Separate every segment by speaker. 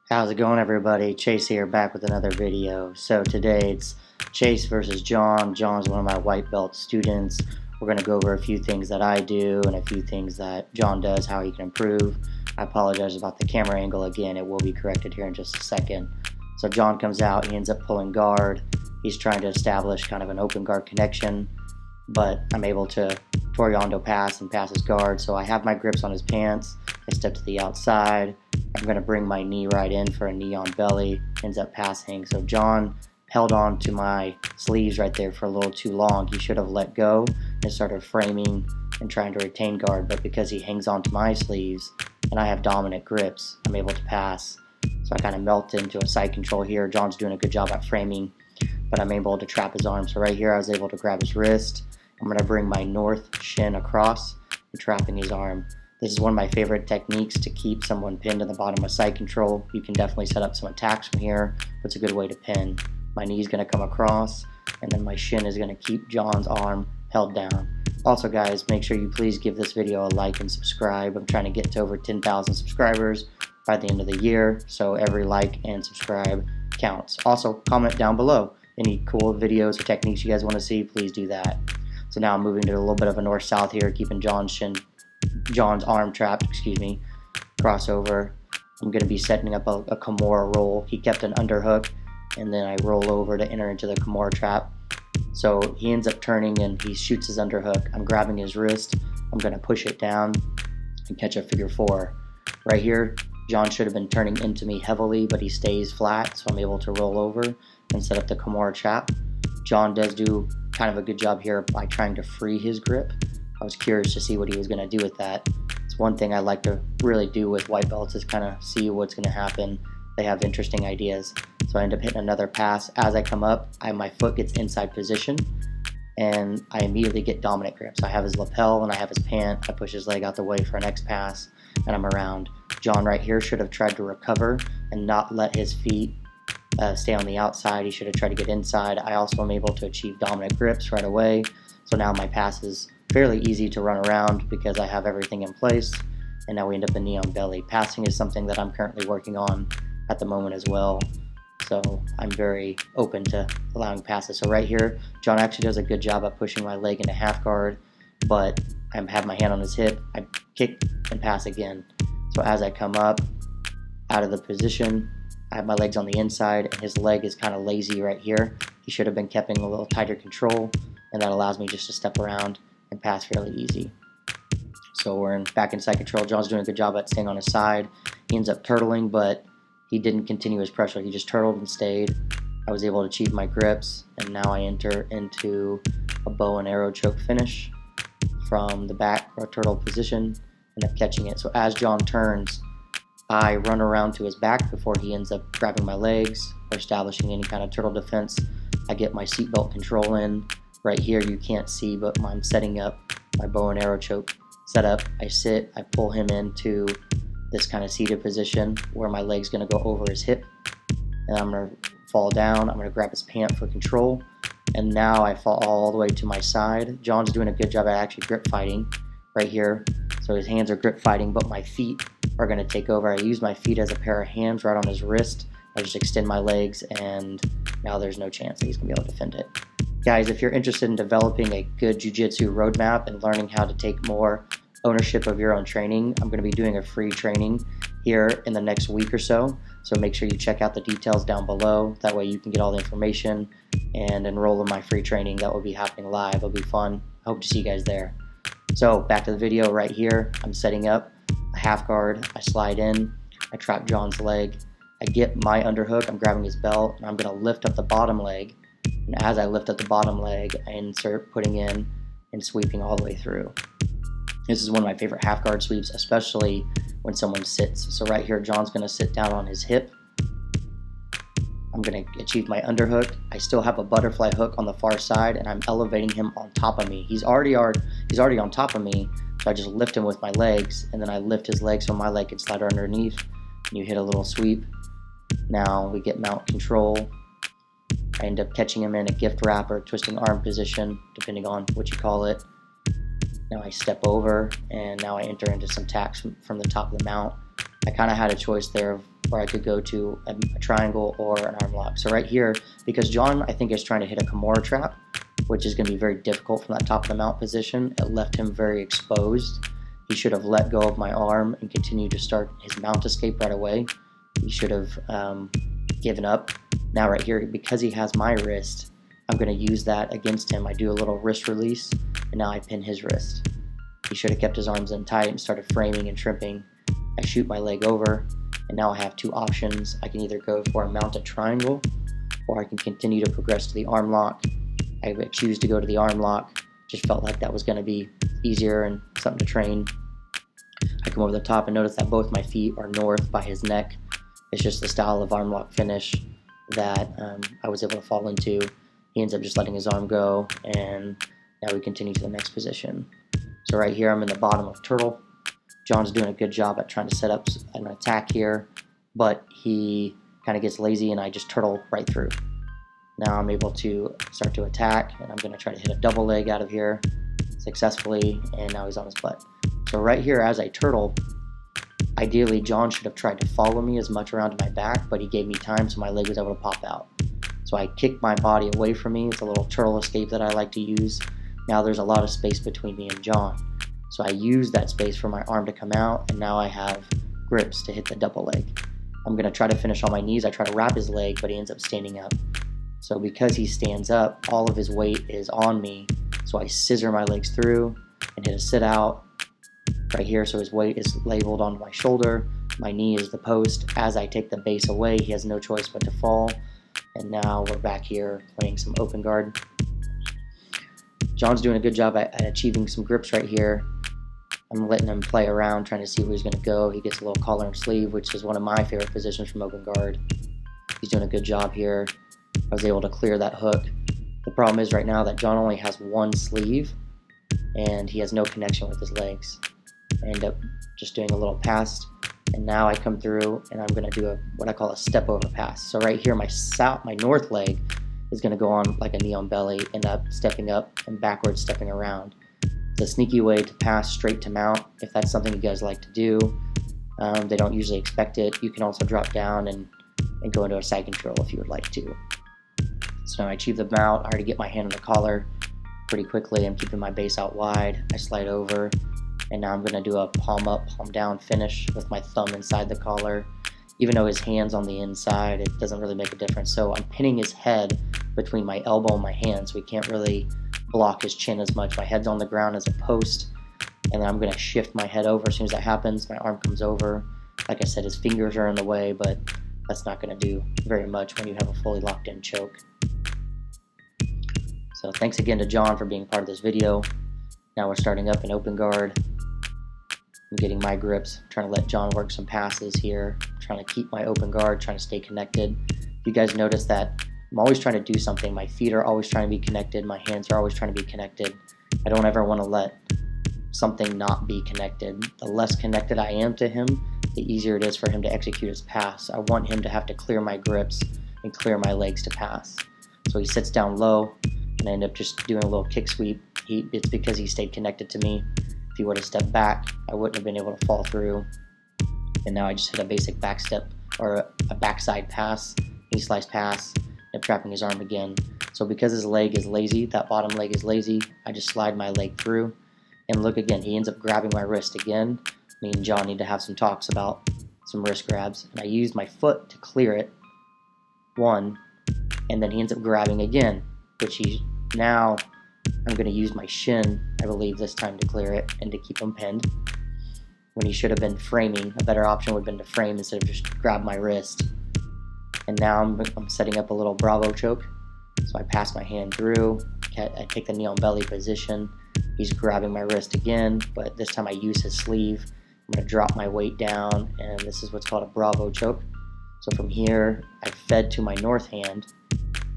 Speaker 1: How's it going, everybody? Chase here, back with another video. So today it's Chase versus John. John's one of my white belt students. We're going to go over a few things that I do and a few things that John does, how he can improve. I apologize about the camera angle again. It will be corrected here in just a second. So John comes out, he ends up pulling guard. He's trying to establish kind of an open guard connection, but I'm able to Toriando pass and pass his guard. So I have my grips on his pants. I step to the outside. I'm going to bring my knee right in for a knee on belly, ends up passing. So John held on to my sleeves right there for a little too long. He should have let go and started framing and trying to retain guard, but because he hangs on to my sleeves and I have dominant grips, I'm able to pass. So I kind of melt into a side control here. John's doing a good job at framing, but I'm able to trap his arm. So right here I was able to grab his wrist. I'm going to bring my north shin across and trapping his arm. This is one of my favorite techniques to keep someone pinned in the bottom of side control. You can definitely set up some attacks from here, but it's a good way to pin. My knee's going to come across, and then my shin is going to keep John's arm held down. Also, guys, make sure you please give this video a like and subscribe. I'm trying to get to over 10,000 subscribers by the end of the year, so every like and subscribe counts. Also, comment down below any cool videos or techniques you guys want to see. Please do that. So now I'm moving to a little bit of a north-south here, keeping John's arm trapped, crossover. I'm going to be setting up a Kimura roll. He kept an underhook, and then I roll over to enter into the Kimura trap. So he ends up turning and he shoots his underhook. I'm grabbing his wrist. I'm going to push it down and catch a figure four. Right here, John should have been turning into me heavily, but he stays flat, so I'm able to roll over and set up the Kimura trap. John does do kind of a good job here by trying to free his grip. I was curious to see what he was going to do with that. It's one thing I like to really do with white belts is kind of see what's going to happen. They have interesting ideas. So I end up hitting another pass. As I come up, my foot gets inside position, and I immediately get dominant grip. So I have his lapel and I have his pant. I push his leg out the way for an X pass, and I'm around. John right here should have tried to recover and not let his feet stay on the outside. He should have tried to get inside. I also am able to achieve dominant grips right away. So now my pass is fairly easy to run around because I have everything in place, and now we end up in knee on belly. Passing is something that I'm currently working on at the moment as well, so I'm very open to allowing passes. So right here, John actually does a good job at pushing my leg into half guard, but I have my hand on his hip, I kick and pass again. So as I come up out of the position, I have my legs on the inside, and his leg is kind of lazy right here. He should have been keeping a little tighter control, and that allows me just to step around and pass fairly easy. So we're back in side control. John's doing a good job at staying on his side. He ends up turtling, but he didn't continue his pressure. He just turtled and stayed. I was able to achieve my grips, and now I enter into a bow and arrow choke finish from the back or turtle position, end up catching it. So as John turns, I run around to his back before he ends up grabbing my legs or establishing any kind of turtle defense. I get my seatbelt control in. Right here you can't see, but I'm setting up my bow and arrow choke setup. I sit, I pull him into this kind of seated position where my leg's going to go over his hip, and I'm going to fall down. I'm going to grab his pant for control, and now I fall all the way to my side. John's doing a good job at actually grip fighting right here. So his hands are grip fighting, but my feet are going to take over. I use my feet as a pair of hands right on his wrist. I just extend my legs, and now there's no chance that he's going to be able to defend it. Guys, if you're interested in developing a good jiu-jitsu roadmap and learning how to take more ownership of your own training, I'm going to be doing a free training here in the next week or so. So make sure you check out the details down below. That way you can get all the information and enroll in my free training that will be happening live. It'll be fun. I hope to see you guys there. So back to the video right here. I'm setting up a half guard. I slide in. I trap John's leg. I get my underhook. I'm grabbing his belt, and I'm going to lift up the bottom leg. And as I lift up the bottom leg, I insert putting in and sweeping all the way through. This is one of my favorite half guard sweeps, especially when someone sits. So right here, John's going to sit down on his hip. I'm going to achieve my underhook. I still have a butterfly hook on the far side, and I'm elevating him on top of me. He's already on top of me, so I just lift him with my legs, and then I lift his legs so my leg can slide underneath. And you hit a little sweep. Now we get mount control. I end up catching him in a gift wrap or twisting arm position, depending on what you call it. Now I step over, and now I enter into some tacks from the top of the mount. I kind of had a choice there of or I could go to a triangle or an arm lock. So right here, because John, I think, is trying to hit a Kimura trap, which is going to be very difficult from that top of the mount position, it left him very exposed. He should have let go of my arm and continued to start his mount escape right away. He should have given up. Now right here, because he has my wrist, I'm going to use that against him. I do a little wrist release, and now I pin his wrist. He should have kept his arms in tight and started framing and shrimping. I shoot my leg over, and now I have two options. I can either go for a mounted triangle, or I can continue to progress to the arm lock. I choose to go to the arm lock. Just felt like that was going to be easier and something to train. I come over the top and notice that both my feet are north by his neck. It's just the style of arm lock finish that I was able to fall into. He ends up just letting his arm go, and now we continue to the next position. So right here, I'm in the bottom of turtle. John's doing a good job at trying to set up an attack here, but he kind of gets lazy, and I just turtle right through. Now I'm able to start to attack, and I'm going to try to hit a double leg out of here successfully, and now he's on his butt. So right here, as I turtle, ideally John should have tried to follow me as much around to my back, but he gave me time, so my leg was able to pop out. So I kicked my body away from me. It's a little turtle escape that I like to use. Now there's a lot of space between me and John. So I use that space for my arm to come out, and now I have grips to hit the double leg. I'm going to try to finish on my knees. I try to wrap his leg, but he ends up standing up. So because he stands up, all of his weight is on me. So I scissor my legs through and hit a sit out right here. So his weight is labeled on my shoulder. My knee is the post. As I take the base away, he has no choice but to fall. And now we're back here playing some open guard. John's doing a good job at achieving some grips right here. I'm letting him play around, trying to see where he's going to go. He gets a little collar and sleeve, which is one of my favorite positions from open guard. He's doing a good job here. I was able to clear that hook. The problem is right now that John only has one sleeve, and he has no connection with his legs. I end up just doing a little pass, and now I come through, and I'm going to do what I call a step over pass. So right here, my north leg is going to go on like a knee on belly, end up stepping up and backwards stepping around. It's a sneaky way to pass straight to mount if that's something you guys like to do. They don't usually expect it. You can also drop down and go into a side control if you would like to. So now I achieve the mount. I already get my hand on the collar pretty quickly. I'm keeping my base out wide. I slide over, and now I'm going to do a palm up, palm down finish with my thumb inside the collar. Even though his hand's on the inside, it doesn't really make a difference. So I'm pinning his head between my elbow and my hand, so he can't really block his chin as much. My head's on the ground as a post, and then I'm going to shift my head over. As soon as that happens, my arm comes over. Like I said, his fingers are in the way, but that's not going to do very much when you have a fully locked in choke. So thanks again to John for being part of this video. Now we're starting up in open guard. I'm getting my grips, trying to let John work some passes here, trying to keep my open guard, trying to stay connected. You guys notice that I'm always trying to do something. My feet are always trying to be connected. My hands are always trying to be connected. I don't ever want to let something not be connected. The less connected I am to him, the easier it is for him to execute his pass. I want him to have to clear my grips and clear my legs to pass. So he sits down low, and I end up just doing a little kick sweep. It's because he stayed connected to me. If he would have stepped back, I wouldn't have been able to fall through. And now I just hit a basic back step or a backside pass, knee slice pass, and trapping his arm again. So because his leg is lazy, that bottom leg is lazy, I just slide my leg through. And look again, he ends up grabbing my wrist again. Me and John need to have some talks about some wrist grabs. And I used my foot to clear it, one, and then he ends up grabbing again, which now I'm going to use my shin, I believe, this time to clear it and to keep him pinned. When he should have been framing, a better option would have been to frame instead of just grab my wrist. And now I'm setting up a little Bravo choke. So I pass my hand through, I take the knee on belly position. He's grabbing my wrist again, but this time I use his sleeve. I'm going to drop my weight down, and this is what's called a Bravo choke. So from here, I fed to my north hand,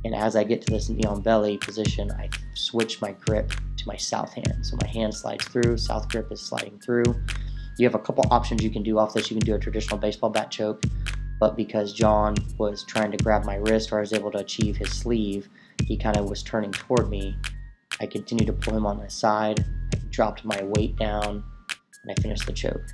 Speaker 1: and as I get to this knee on belly position, I switch my grip to my south hand. So my hand slides through, south grip is sliding through. You have a couple options you can do off this. You can do a traditional baseball bat choke, but because John was trying to grab my wrist, or I was able to achieve his sleeve, he kind of was turning toward me. I continued to pull him on my side, I dropped my weight down, and I finished the choke.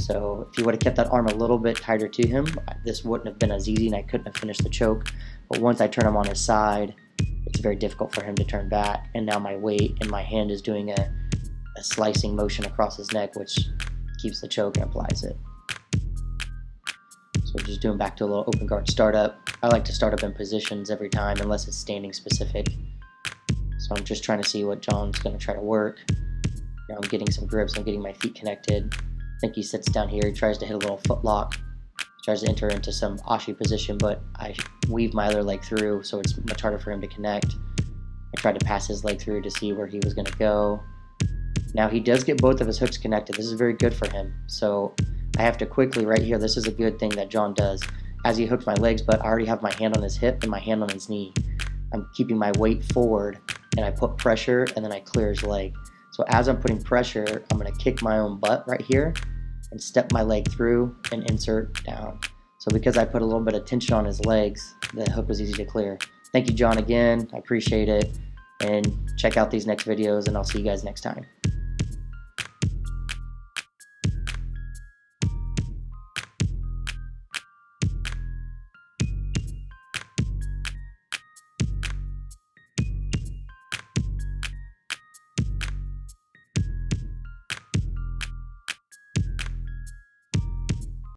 Speaker 1: So if he would have kept that arm a little bit tighter to him, this wouldn't have been as easy and I couldn't have finished the choke. But once I turn him on his side, it's very difficult for him to turn back. And now my weight and my hand is doing a slicing motion across his neck, which keeps the choke and applies it. So we're just doing back to a little open guard startup. I like to start up in positions every time unless it's standing specific. So I'm just trying to see what John's going to try to work. Now I'm getting some grips, I'm getting my feet connected. I think he sits down here, he tries to hit a little foot lock, tries to enter into some ashi position, but I weave my other leg through, so it's much harder for him to connect. I tried to pass his leg through to see where he was going to go. Now he does get both of his hooks connected. This is very good for him. So I have to quickly, right here, this is a good thing that John does. As he hooks my legs, but I already have my hand on his hip and my hand on his knee. I'm keeping my weight forward, and I put pressure, and then I clear his leg. So as I'm putting pressure, I'm going to kick my own butt right here and step my leg through and insert down. So because I put a little bit of tension on his legs, the hook was easy to clear. Thank you, John, again. I appreciate it. And check out these next videos, and I'll see you guys next time.